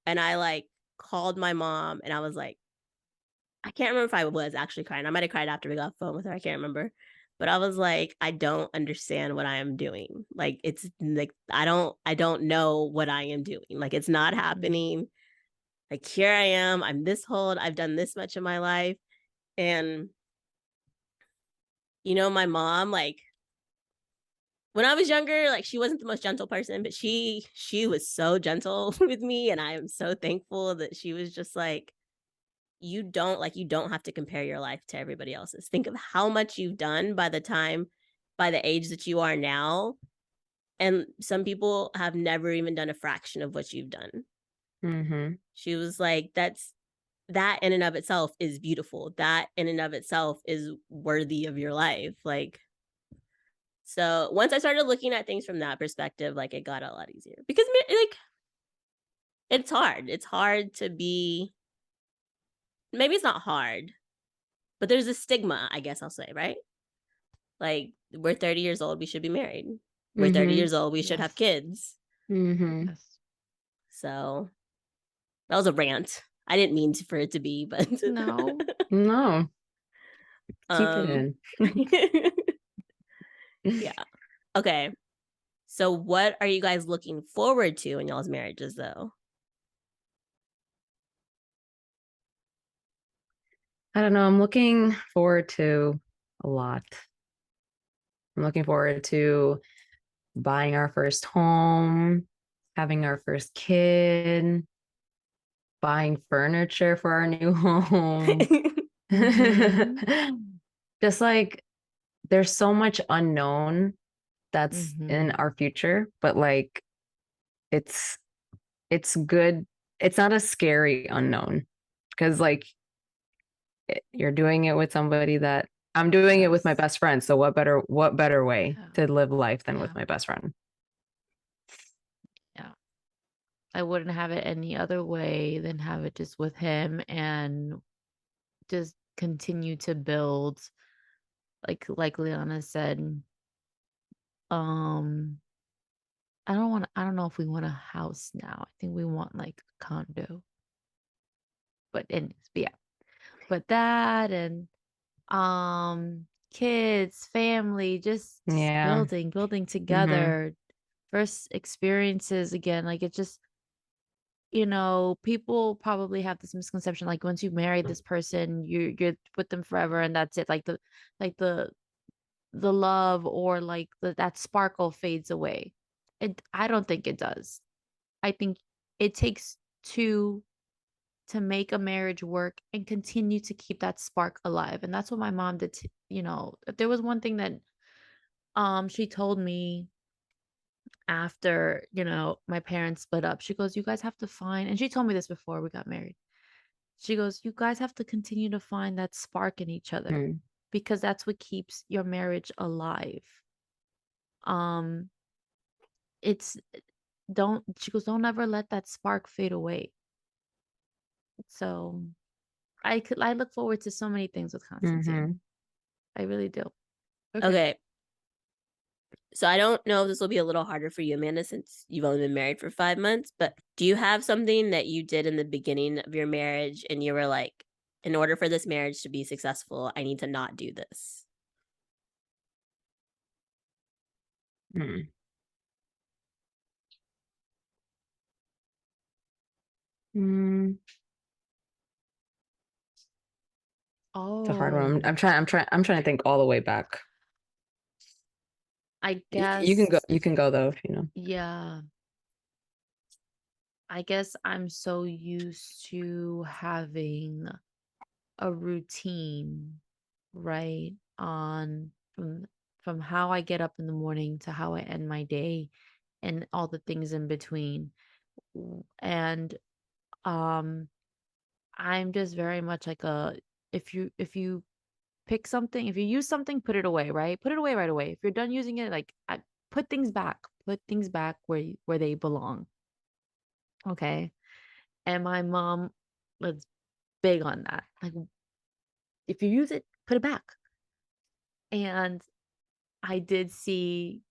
A: and I like called my mom, and I was like, I can't remember if I was actually crying. I might have cried after we got off the phone with her. I can't remember. But I was like, I don't understand what I am doing. Like, it's like I don't know what I am doing. Like, it's not happening. Like, here I am. I'm this old. I've done this much in my life. And my mom, like, when I was younger, like, she wasn't the most gentle person, but she was so gentle with me, and I am so thankful that she was just like, you don't have to compare your life to everybody else's. Think of how much you've done by the age that you are now, and some people have never even done a fraction of what you've done.
C: Mm-hmm.
A: She was like, that in and of itself is beautiful. That in and of itself is worthy of your life. Like, so once I started looking at things from that perspective, like, it got a lot easier, because like, it's hard. It's hard to be, maybe it's not hard, but there's a stigma, I guess I'll say, right? Like, we're 30 years old, we should be married. We're 30 years old, we should have kids.
C: Mm-hmm.
B: yes.
A: So that was a rant. I didn't mean for it to be, but
B: No.
C: No. Keep it in.
A: Yeah. Okay. So what are you guys looking forward to in y'all's marriages, though?
C: I don't know. I'm looking forward to a lot. I'm looking forward to buying our first home, having our first kid, buying furniture for our new home. Just like there's so much unknown that's in our future, but like it's good. It's not a scary unknown, because like you're doing it with somebody that I'm doing it with my best friend. So what better way to live life than with my best friend?
B: Yeah. I wouldn't have it any other way than have it just with him and just continue to build, like Liana said. I don't know if we want a house now. I think we want like a condo. But yeah. But that and kids, family, just
C: Yeah.
B: building together. First experiences again. Like, it's just, people probably have this misconception, like, once you marry this person, you're with them forever and that's it. Like the love, or like that sparkle fades away. I don't think it does. I think it takes two to make a marriage work and continue to keep that spark alive. And that's what my mom did. If there was one thing that she told me after, my parents split up, she goes, you guys have to find, and she told me this before we got married. She goes, you guys have to continue to find that spark in each other, because that's what keeps your marriage alive. It's don't She goes, don't ever let that spark fade away. So I look forward to so many things with Constantine. I really do.
A: Okay. So I don't know if this will be a little harder for you, Amanda, since you've only been married for 5 months, but do you have something that you did in the beginning of your marriage and you were like, in order for this marriage to be successful, I need to not do this?
C: It's a hard one.
B: Oh,
C: I'm trying to think all the way back.
B: I
C: You can go.
B: guess,
C: You can go though, if you know.
B: yeah. I guess I'm so used to having a routine, right? On from how I get up in the morning to how I end my day and all the things in between. And I'm just very much like if you pick something, if you use something, put it away, right? Put it away right away. If you're done using it, like put things back. Put things back where they belong. Okay. And my mom was big on that. Like if you use it, put it back. And I did see,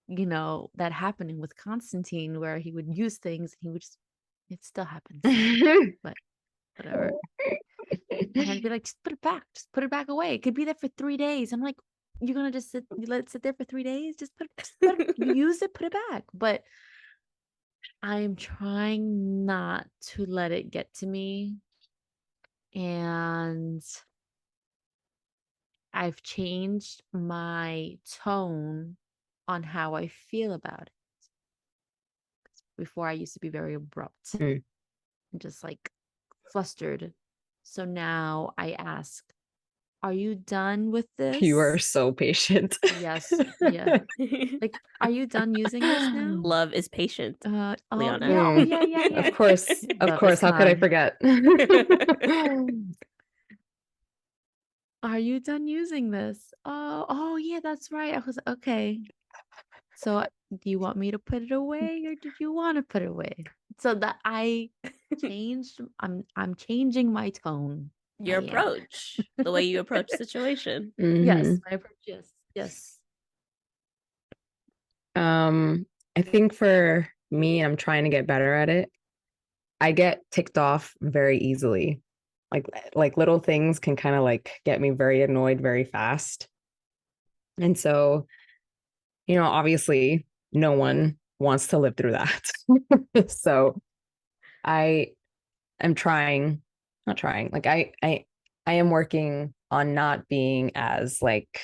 B: that happening with Constantine where he would use things and he would just it still happens. But whatever. And I'd be like, just put it back. Just put it back away. It could be there for 3 days. I'm like, you're gonna just let it sit there for 3 days? You use it, put it back. But I'm trying not to let it get to me. And I've changed my tone on how I feel about it. Before I used to be very abrupt and just like flustered. So now I ask, are you done with this?
C: You are so patient.
B: Yes. Yeah. Like, are you done using this now?
A: Love is patient.
B: Oh,
A: Lyana.
B: yeah. Oh, yeah.
C: Of course. Of
B: Love
C: course.
B: is
C: How could I
B: kind.
C: forget?
B: Are you done using this? Oh, yeah, that's right. I was okay. So, do you want me to put it away or did you want to put it away? So that I changed, I'm changing my tone.
A: Your
B: I am.
A: approach, the way you approach situation.
B: Yes, my approach. Yes.
C: I think for me, I'm trying to get better at it. I get ticked off very easily. Like little things can kind of like get me very annoyed very fast. And so, obviously no one wants to live through that. So I am trying, not trying, like I am working on not being as like,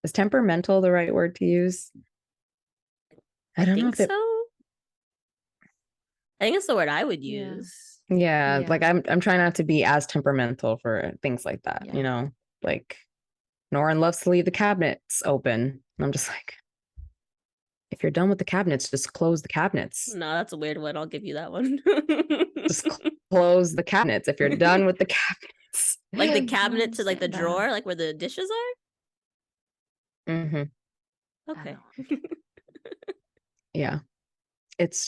C: is temperamental the right word to use? I don't know if it,
A: so. I think it's the word I would
B: Yeah.
A: use.
C: yeah,
B: Yeah.
C: like I'm trying not to be as temperamental for things like that,
B: Yeah.
C: like Norin loves to leave the cabinets open. And I'm just like, if you're done with the cabinets, just close the cabinets.
A: No, that's a weird one. I'll give you that one.
C: Just close the cabinets if you're done with the cabinets.
A: Like the
B: I
A: cabinet to like the
B: understand that.
A: drawer, like where the dishes are.
C: Mm-hmm.
A: Okay.
C: Yeah. It's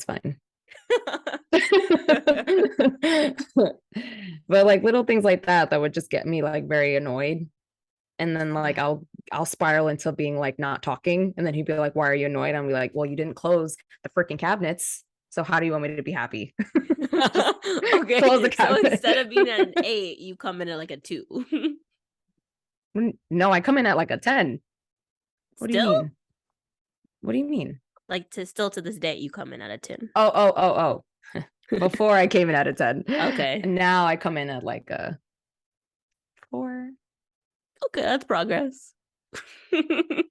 C: fine. But like little things like that would just get me like very annoyed. And then like I'll spiral into being like not talking. And then he'd be like, why are you annoyed? I'll be like, well, you didn't close the freaking cabinets. So how do you want me to be happy?
A: Okay.
C: Close the
A: So
C: cabinet.
A: instead of being at an 8, you come in at like a 2.
C: No, I come in at like a 10. What do you
A: Still?
C: mean? What do you mean?
A: Like still to this day, you come in at a 10.
C: Oh. Before I came in at a 10.
A: Okay.
C: And now I come in at like a 4.
A: Okay, that's progress.
C: It's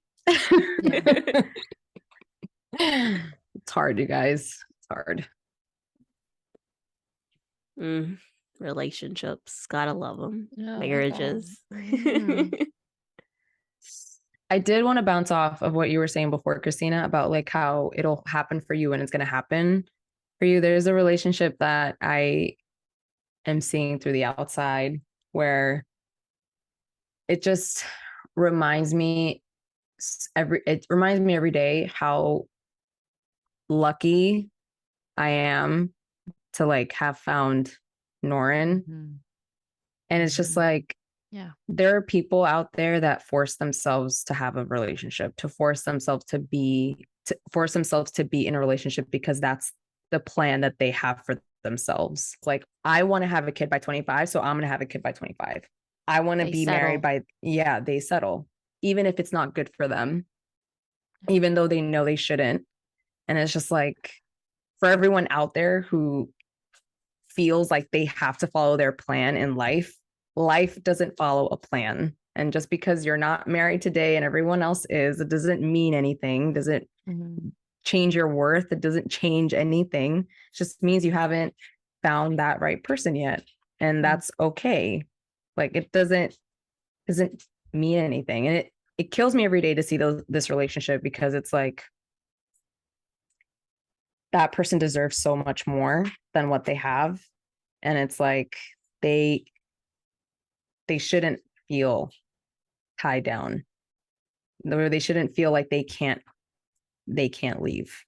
C: hard, you guys. It's hard.
A: Relationships, gotta love them.
B: Yeah,
A: Marriages.
C: I did want to bounce off of what you were saying before, Kristina, about like how it'll happen for you and it's going to happen for you. There's a relationship that I am seeing through the outside where it just reminds me every day how lucky I am to like have found Norin. And it's just like, there are people out there that force themselves to have a relationship, to force themselves to be in a relationship because that's the plan that they have for themselves. It's like, I want to have a kid by 25, so I'm going to have a kid by 25. I want to be married by, they settle, even if it's not good for them, even though they know they shouldn't. And it's just like, for everyone out there who feels like they have to follow their plan in life doesn't follow a plan. And just because you're not married today and everyone else is, it doesn't mean anything. Doesn't change your worth. It doesn't change anything. It just means you haven't found that right person yet. And that's okay. Like it doesn't mean anything. And it kills me every day to see this relationship, because it's like, that person deserves so much more than what they have. And it's like they shouldn't feel tied down, or they shouldn't feel like they can't leave.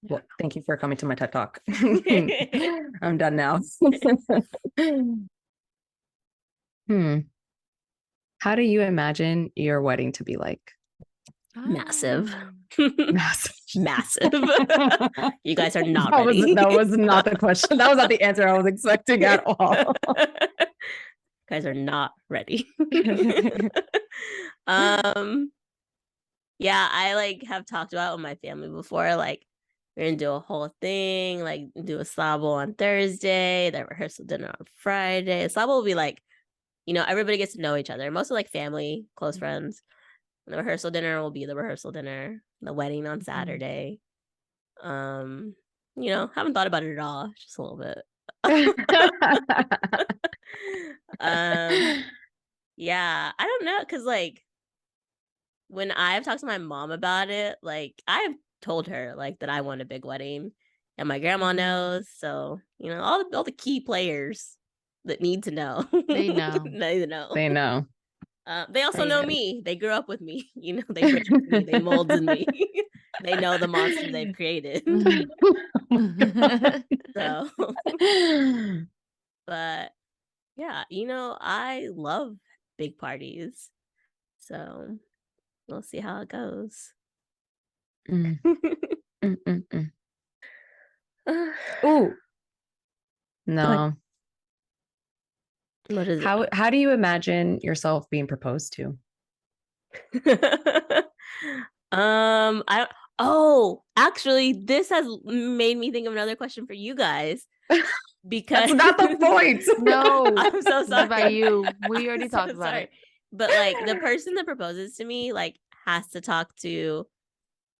C: Well, thank you for coming to my TED Talk. I'm done now. How do you imagine your wedding to be like?
A: Massive.
C: Massive.
A: You guys are not ready.
C: That was not the question. That was not the answer I was expecting at all.
A: Guys are not ready. Yeah, I like have talked about with my family before, like we're gonna do a whole thing, like do a slabo on Thursday, the rehearsal dinner on Friday. A slabo will be like, everybody gets to know each other, mostly like family, close friends. And the rehearsal dinner will be the rehearsal dinner, the wedding on Saturday. Haven't thought about it at all, just a little bit. Yeah, I don't know, because like when I've talked to my mom about it, like I've told her like that I want a big wedding, and my grandma knows. So all the key players that need to know,
B: They know.
C: They know.
A: They also know me. They grew up with me. They raised me. They molded me. They know the monster they've created. So, but yeah, I love big parties. So we'll see how it goes.
C: Oh no.
A: What is
C: it? How do you imagine yourself being proposed to?
A: Actually, this has made me think of another question for you guys. Because
C: that's not the point.
B: No,
A: I'm so sorry.
B: What about you? We already talked about it.
A: But like the person that proposes to me like has to talk to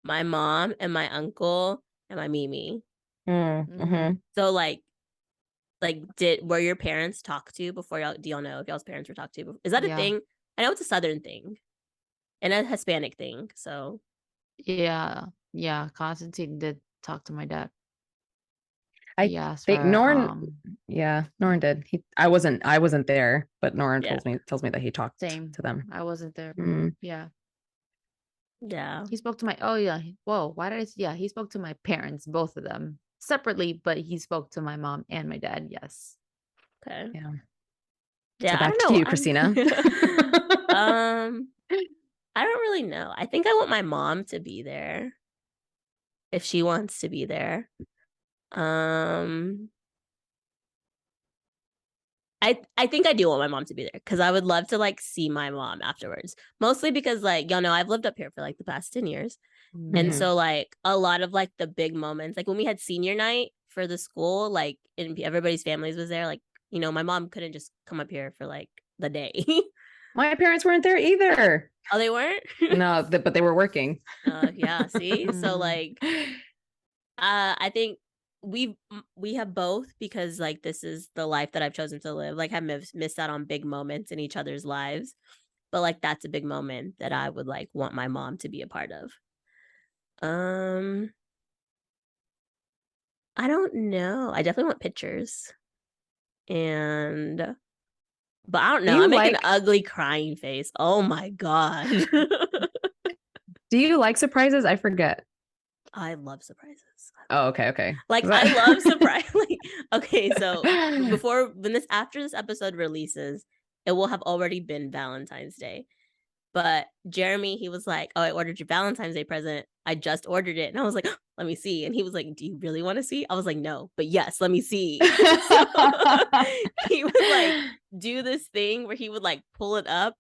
A: my mom and my uncle and my Mimi. So like were your parents talked to before y'all? Do y'all know if y'all's parents were talked to? Is that a thing? I know it's a Southern thing and a Hispanic thing. So
B: yeah, Constantine did talk to my dad.
C: I think Norn. Norn did. I wasn't there, but Norn tells me that he talked to them.
B: I wasn't there. Yeah. He spoke to my. Oh yeah. Whoa. Why did I? Yeah. He spoke to my parents, both of them separately, but he spoke to my mom and my dad. Yes.
A: Okay.
C: Yeah.
A: Yeah.
C: So back to you, Kristina.
A: I don't really know. I think I want my mom to be there if she wants to be there. I think I do want my mom to be there because I would love to like see my mom afterwards. Mostly because like y'all know I've lived up here for like the past 10 years. And so like a lot of like the big moments, like when we had senior night for the school, like and everybody's families was there, like my mom couldn't just come up here for like the day.
C: My parents weren't there either.
A: Oh, they weren't?
C: No, but they were working.
A: Yeah, see? So like I think we have both because like this is the life that I've chosen to live. Like I've missed out on big moments in each other's lives. But like that's a big moment that I would like want my mom to be a part of. I don't know. I definitely want pictures. But I don't know. I make an ugly crying face. Oh my God.
C: Do you like surprises? I forget.
A: I love surprises.
C: Oh, okay.
A: Like I love surprise. Like, okay, so after this episode releases, it will have already been Valentine's Day. But Jeremy, he was like, "Oh, I ordered your Valentine's Day present. I just ordered it." And I was like, "Let me see." And he was like, "Do you really want to see?" I was like, "No, but yes, let me see." So he would like do this thing where he would like pull it up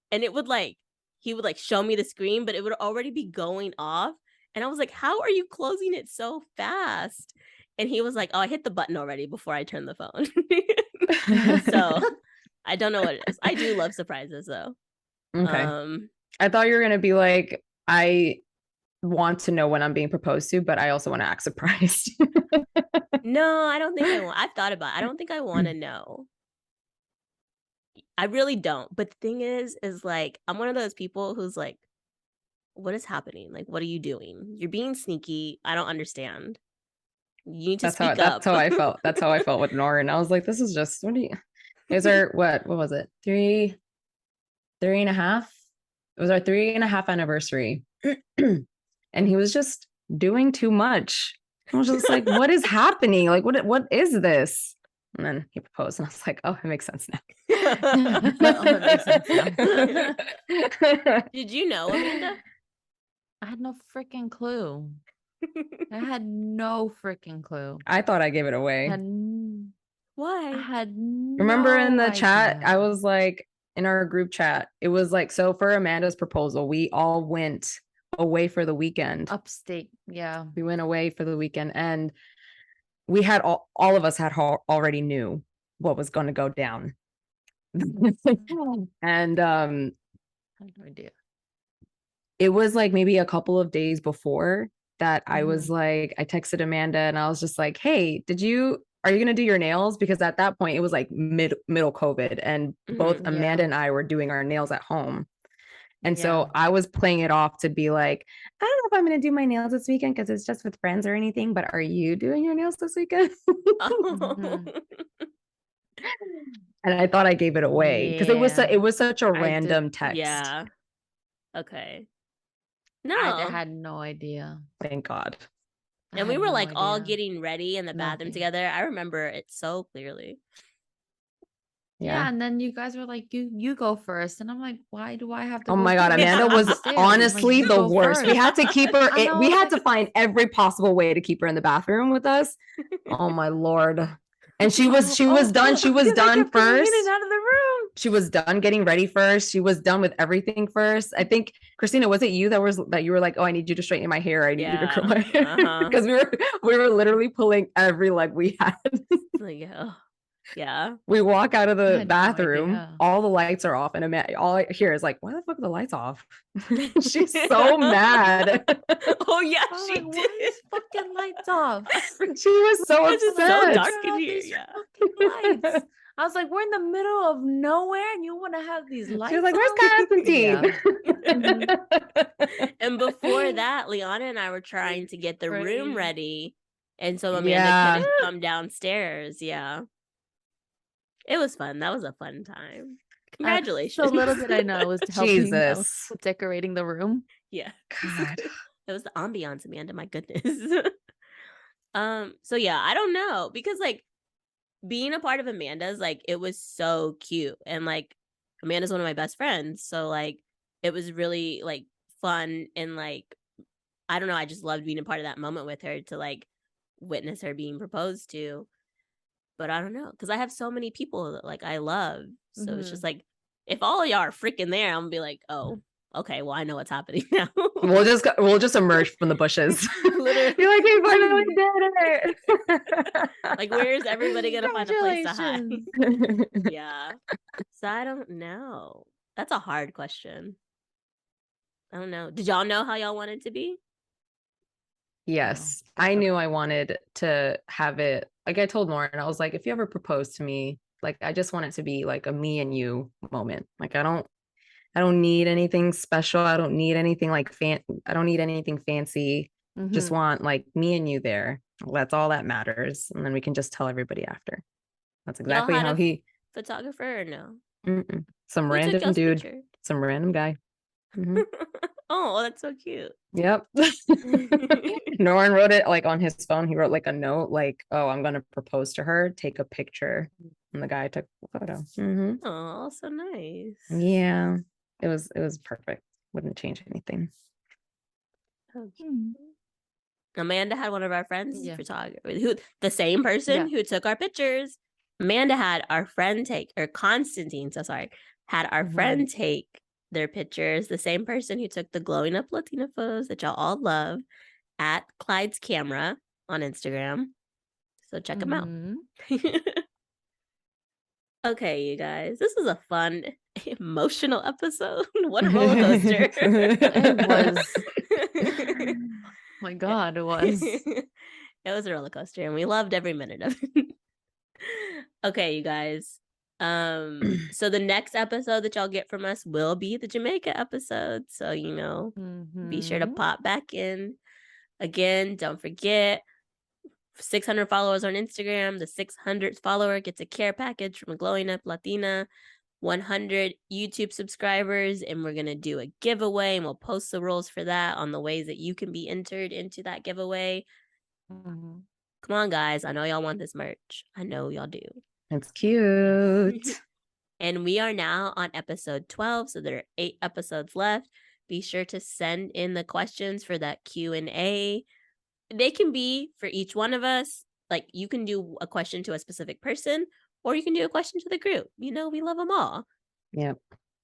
A: and it would like he would like show me the screen, but it would already be going off. And I was like, "How are you closing it so fast?" And he was like, "Oh, I hit the button already before I turned the phone." So I don't know what it is. I do love surprises though.
C: Okay. I thought you were gonna be like, I want to know when I'm being proposed to, but I also want to act surprised.
A: No, I don't think I want. I've thought about it. I don't think I want to know. I really don't. But the thing is like I'm one of those people who's like, what is happening? Like, what are you doing? You're being sneaky. I don't understand. You need to speak up.
C: That's how I felt. That's how I felt with Norrin. I was like, this is just, what do you, is our, what was it? 3.5. It was our 3.5 anniversary. And he was just doing too much. I was just like, what is happening? Like, what is this? And then he proposed, and I was like, oh, it makes sense now.
B: It makes sense now.
A: Did you know, Amanda?
B: I had no freaking clue. I had no freaking clue.
C: I thought I gave it away.
A: Why?
B: I had
C: Remember in the
B: no
C: chat,
B: idea.
C: I was like, in our group chat, it was like, so for Amanda's proposal, we all went away for the weekend.
B: Upstate, yeah.
C: We went away for the weekend, and we had all of us had already knew what was going to go down. And
B: I had no idea.
C: it was like maybe a couple of days before that I was like, I texted Amanda and I was just like, hey, are you going to do your nails? Because at that point it was like middle COVID, and both Amanda and I were doing our nails at home. And so I was playing it off to be like, I don't know if I'm going to do my nails this weekend because it's just with friends or anything, but are you doing your nails this weekend? And I thought I gave it away because it was such a random text.
A: Yeah. Okay. No.
B: I had no idea.
C: Thank God.
A: And we were like all getting ready in the bathroom together. I remember it so clearly.
B: Yeah, and then you guys were like, you go first. And I'm like, why do I have to
C: Oh
B: go
C: my God,
B: first?
C: Amanda was honestly the worst. We had to keep her, we had to find every possible way to keep her in the bathroom with us. Oh my Lord. And she was done. She was done first.
B: Out of the room.
C: She was done getting ready first. She was done with everything first. I think, Kristina, was it you that you were like, oh, I need you to straighten my hair. I need you to curl my hair. Because we were literally pulling every leg we had.
A: Like, oh. Yeah.
C: We walk out of the bathroom, all the lights are off, and all I hear is like, why the fuck are the lights off? She's so mad.
A: Oh yeah, she
B: did.
A: did.
B: Why is fucking lights off?
C: She was so upset.
A: It's so dark in here. Yeah.
B: Lights. I was like, we're in the middle of nowhere and you want to have these lights.
C: She was like, where's Constantine?
A: And before that, Lyana and I were trying to get the room ready. And so Amanda couldn't come downstairs. Yeah. It was fun. That was a fun time. Congratulations.
B: So little did I know it was helping with decorating the room.
A: Yeah.
C: God.
A: It was the ambiance, Amanda. My goodness. So yeah, I don't know, because like being a part of Amanda's, like, it was so cute, and like Amanda's one of my best friends, so like it was really like fun, and like I don't know, I just loved being a part of that moment with her, to like witness her being proposed to. But I don't know, because I have so many people that like I love, so it's just like, if all of y'all are freaking there, I'm gonna be like, oh, okay, well I know what's happening now.
C: We'll just emerge from the bushes.
A: Literally.
C: You're like, we finally did it.
A: Like, where's everybody gonna find a place to hide? Yeah. So I don't know. That's a hard question. I don't know. Did y'all know how y'all wanted to be?
C: Yes. I knew I wanted to have it. Like I told Lauren, I was like, if you ever propose to me, like I just want it to be like a me and you moment. Like I don't need anything special. I don't need anything like I don't need anything fancy. Just want like me and you there. That's all that matters. And then we can just tell everybody after. That's exactly how
A: photographer or no?
C: Some random dude, picture? Some random guy.
A: Oh, that's so cute.
C: Yep. Norrin wrote it like on his phone. He wrote like a note like, oh, I'm gonna propose to her, take a picture. And the guy took a photo.
A: Oh, so nice.
C: Yeah. It was perfect. Wouldn't change anything.
A: Amanda had one of our friends, photographer, the same person who took our pictures. Amanda had our friend Constantine, had our friend take their pictures, the same person who took the glowing up Latina photos that y'all all love, at Clyde's Camera on Instagram. So check them out. Okay, you guys, this was a fun, emotional episode. What a roller coaster.
B: It was. Oh my God, it was.
A: It was a roller coaster, and we loved every minute of it. Okay, you guys, So the next episode that y'all get from us will be the Jamaica episode. So, be sure to pop back in. Again, don't forget, 600 followers on Instagram. The 600th follower gets a care package from a Glowing Up Latina. 100 YouTube subscribers, and we're gonna do a giveaway, and we'll post the rules for that on the ways that you can be entered into that giveaway. Come on, guys. I know y'all want this merch. I know y'all do.
C: It's cute.
A: And we are now on episode 12, so there are 8 episodes left. Be sure to send in the questions for that Q&A. They can be for each one of us. Like, you can do a question to a specific person, or you can do a question to the group. We love them all.
C: Yep.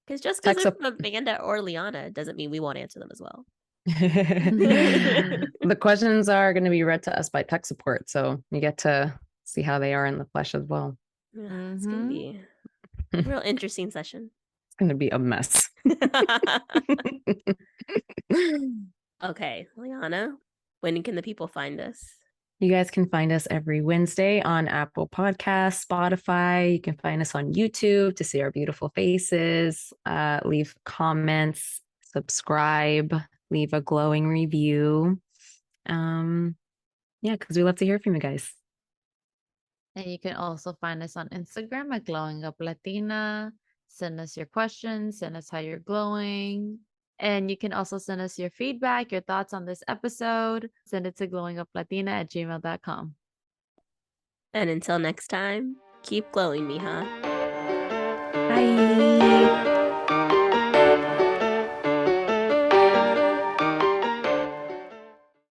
A: Because just because they're from Amanda or Lyana doesn't mean we won't answer them as well.
C: The questions are going to be read to us by tech support, so you get to see how they are in the flesh as well.
A: Yeah, it's going to be a real interesting session.
C: It's going to be a mess.
A: Okay, Lyana, when can the people find us?
C: You guys can find us every Wednesday on Apple Podcasts, Spotify. You can find us on YouTube to see our beautiful faces. Leave comments, subscribe, leave a glowing review. Yeah, because we love to hear from you guys.
B: And you can also find us on Instagram at Glowing Up Latina. Send us your questions, send us how you're glowing. And you can also send us your feedback, your thoughts on this episode. Send it to glowinguplatina@gmail.com.
A: And until next time, keep glowing, mija.
C: Bye.